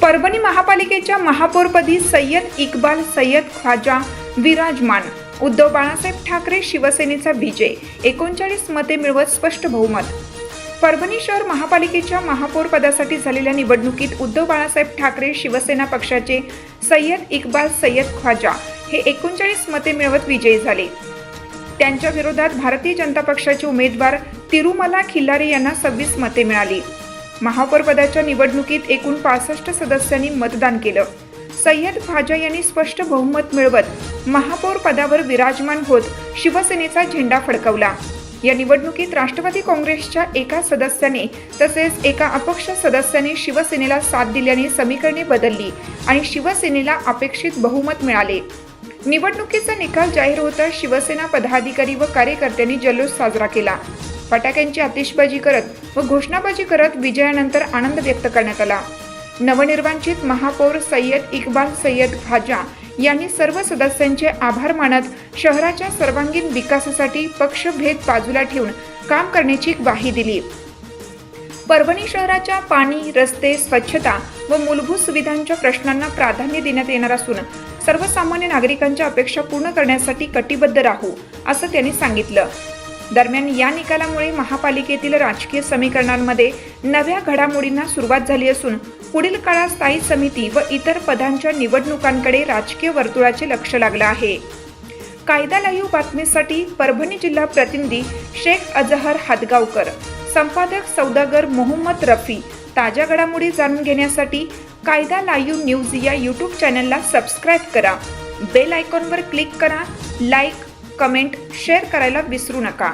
परभणी महापालिकेच्या महापौरपदी सय्यद इक्बाल सय्यद ख्वाजा विराजमान। उद्धव बाळासाहेब ठाकरे शिवसेनेचा विजय, 39 मते मिळवत स्पष्ट बहुमत। परभणी शहर महापालिकेच्या महापौर पदासाठी झालेल्या निवडणुकीत उद्धव बाळासाहेब ठाकरे शिवसेना पक्षाचे सय्यद इक्बाल सय्यद ख्वाजा हे 39 मते मिळवत विजयी झाले। त्यांच्या विरोधात भारतीय जनता पक्षाचे उमेदवार तिरुमला खिल्लारे यांना 26 मते मिळाली। महापौर पदाच्या निवडणुकीत एकूण 65 सदस्यांनी मतदान केलं। सय्यद ख्वाजा यांनी स्पष्ट बहुमत मिळवत महापौर पदावर विराजमान होत शिवसेनेचा झेंडा फडकवला। या निवडणुकीत राष्ट्रवादी काँग्रेसच्या एका सदस्याने तसेच एका अपक्ष सदस्याने शिवसेनेला साथ दिल्याने समीकरणे बदलली आणि शिवसेनेला अपेक्षित बहुमत मिळाले। निवडणुकीचा निकाल जाहीर होता शिवसेना पदाधिकारी व कार्यकर्त्यांनी जल्लोष साजरा केला। फटाक्यांची आतिषबाजी करत व घोषणाबाजी करत विजयानंतर आनंद व्यक्त करण्यात आला। नवनिर्वाचित महापौर सय्यद इक्बाल सय्यद ख्वाजा यांनी सर्व सदस्यांचे आभार मानत शहराच्या सर्वांगीण विकासासाठी पक्षभेद बाजूला ठेवून काम करण्याची ग्वाही दिली। परभणी शहराच्या पाणी, रस्ते, स्वच्छता व मूलभूत सुविधांच्या प्रश्नांना प्राधान्य देण्यात येणार असून सर्वसामान्य नागरिकांच्या अपेक्षा पूर्ण करण्यासाठी कटिबद्ध राहू, असं त्यांनी सांगितलं। दरम्यान या निकालामुळे महापालिकेतील राजकीय समीकरणांमध्ये नव्या घडामोडींना सुरुवात झाली असून पुढील काळात स्थायी समिती व इतर पदांच्या निवडणुकांकडे राजकीय वर्तुळाचे लक्ष लागलं आहे। कायदा लाईव्ह बातमीसाठी परभणी जिल्हा प्रतिनिधी शेख अजहर हादगावकर, संपादक सौदागर मोहम्मद रफी। ताज्या घडामोडी जाणून घेण्यासाठी कायदा लाईव्ह न्यूज या यूट्यूब चॅनलला सबस्क्राईब करा। बेल आयकॉनवर क्लिक करा। लाईक, कमेंट, शेअर करायला विसरू नका।